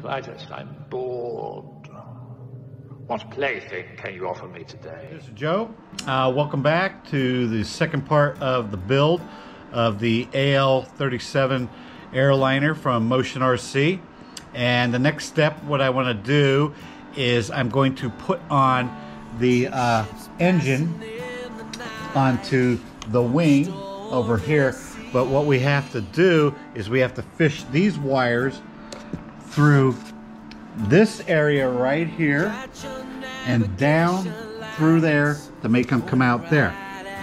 slightest. I'm bored. What plaything can you offer me today? This is Joe. Welcome back to the second part of the build of the AL37 airliner from MotionRC. And the next step, what I want to do is I'm going to put on the engine onto the wing over here. But what we have to do is we have to fish these wires through this area right here and down through there to make them come out there.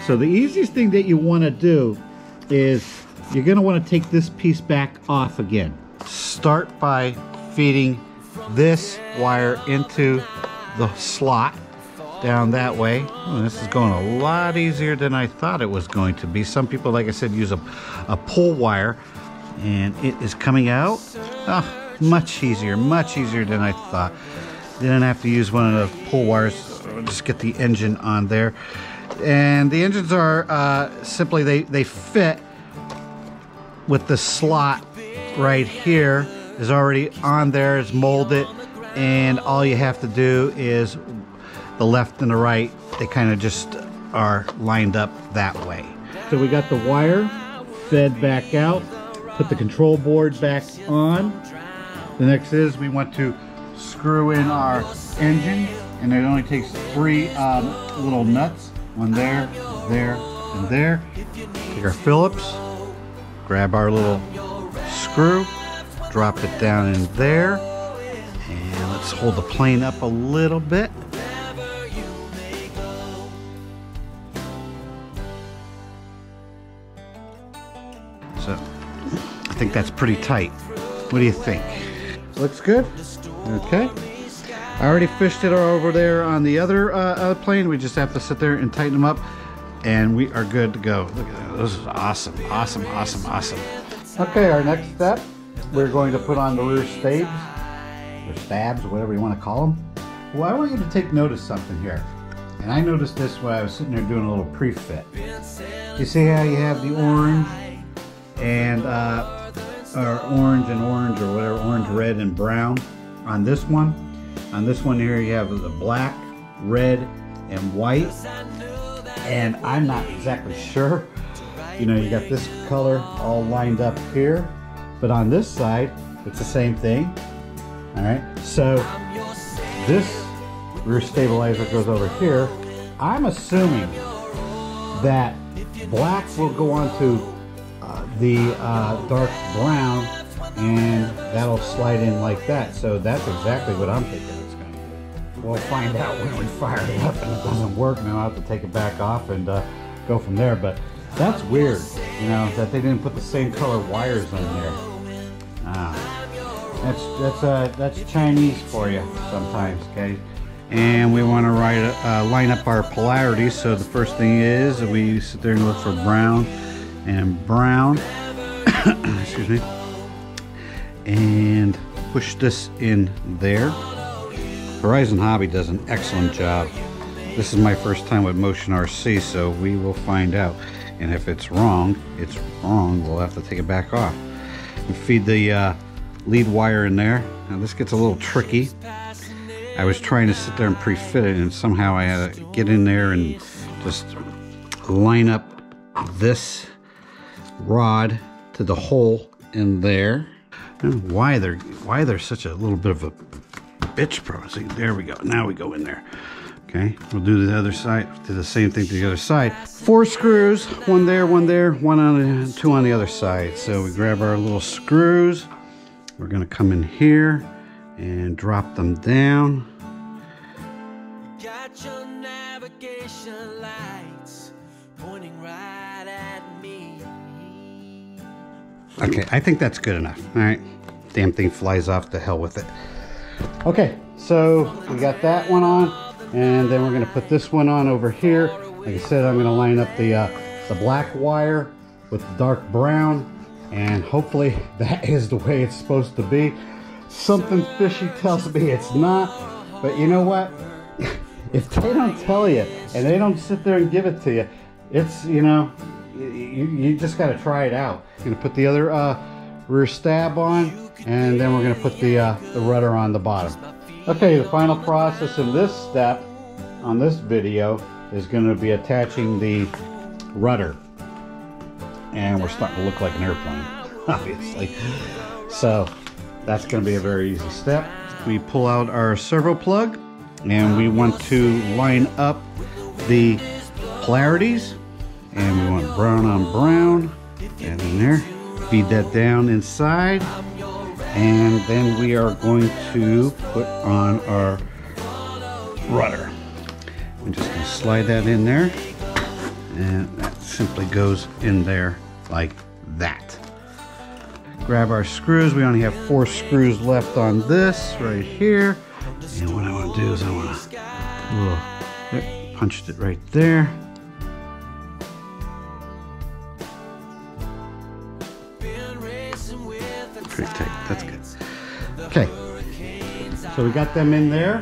So the easiest thing that you want to do is you're going to want to take this piece back off again. Start by feeding this wire into the slot down that way. Oh, this is going a lot easier than I thought it was going to be. Some people, like I said, use a pull wire, and it is coming out much easier than I thought. Didn't have to use one of the pull wires. Just get the engine on there. And the engines are simply, they fit with the slot right here is already on there, is molded, and all you have to do is the left and the right, they kind of just are lined up that way. So we got the wire fed back out, put the control board back on. The next is we want to screw in our engine, and it only takes 3 little nuts. One there, there, and there. Take our Phillips, grab our little screw, drop it down in there, and let's hold the plane up a little bit. So I think that's pretty tight. What do you think? Looks good? Okay. I already fished it over there on the other plane. We just have to sit there and tighten them up, and we are good to go. Look at that. This is awesome, awesome, awesome, awesome. Okay, our next step, we're going to put on the rear stabs, or stabs, whatever you want to call them. Well, I want you to take notice of something here. And I noticed this when I was sitting there doing a little pre-fit. You see how you have the orange and or orange and orange, or whatever, orange, red, and brown on this one. On this one here, you have the black, red, and white. And I'm not exactly sure. You know, you got this color all lined up here, but on this side, it's the same thing. All right. So this rear stabilizer goes over here. I'm assuming that black will go onto the dark brown, and that'll slide in like that. So that's exactly what I'm thinking it's going to do. We'll find out when we fire it up and it doesn't work. Now I'll have to take it back off and go from there. But that's weird, you know, that they didn't put the same color wires on there. That's Chinese for you sometimes, okay? And we want to line up our polarities. So the first thing is we sit there and look for brown and brown. Excuse me. And push this in there. Horizon Hobby does an excellent job. This is my first time with MotionRC, so we will find out. And if it's wrong, it's wrong. We'll have to take it back off. And feed the lead wire in there. Now this gets a little tricky. I was trying to sit there and pre-fit it, and somehow I had to get in there and just line up this rod to the hole in there. Why they're such a little bit of a bitch pro. See, there we go. Now we go in there. Okay, we'll do the other side. Do the same thing to the other side. 4 screws, one there, one there, two on the other side. So we grab our little screws. We're gonna come in here and drop them down. Got your navigation lights pointing right at me. Okay, I think that's good enough. All right, damn thing flies off, to hell with it. Okay, so we got that one on, and then we're gonna put this one on over here. Like I said, I'm gonna line up the black wire with the dark brown, and hopefully that is the way it's supposed to be. Something fishy tells me it's not, but you know what? If they don't tell you and they don't sit there and give it to you, it's, you know, you just got to try it out. Gonna put the other rear stab on, and then we're going to put the rudder on the bottom. Okay, the final process in this step on this video is going to be attaching the rudder, and we're starting to look like an airplane, obviously. So that's going to be a very easy step. We pull out our servo plug, and we want to line up the polarities, and we want brown on brown, and in there, feed that down inside, and then we are going to put on our rudder. I'm just going to slide that in there, and that simply goes in there like that. Grab our screws. We only have 4 screws left on this right here, and what I want to do is I want to punched it right there. Pretty tight. That's good. Okay, so we got them in there,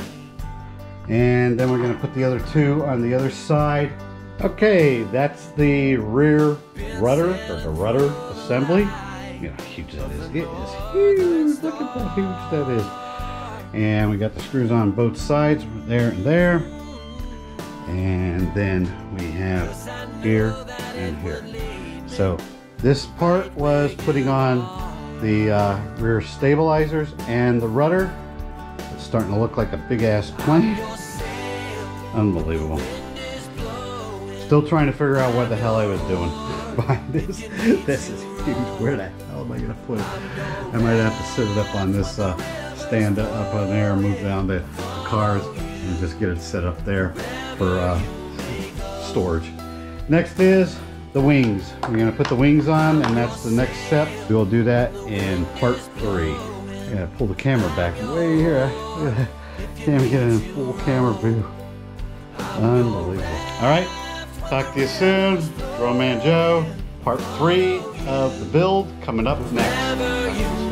and then we're going to put the other 2 on the other side. Okay, that's the rear rudder, or the rudder assembly. You know how huge that is. It is huge. Look at how huge that is. And we got the screws on both sides, there and there. And then we have here and here. So this part was putting on the rear stabilizers and the rudder. It's starting to look like a big ass plane. Unbelievable. Still trying to figure out what the hell I was doing behind this. This is huge. Where the hell am I gonna put it? I might have to sit it up on this stand up on there, move down the cars, and just get it set up there for storage. Next is the wings. We're gonna put the wings on, and that's the next step. We will do that in part 3. Yeah, pull the camera back way here. Can't get in full camera view. Unbelievable. All right, talk to you soon. Drone Man Joe. Part 3 of the build coming up next.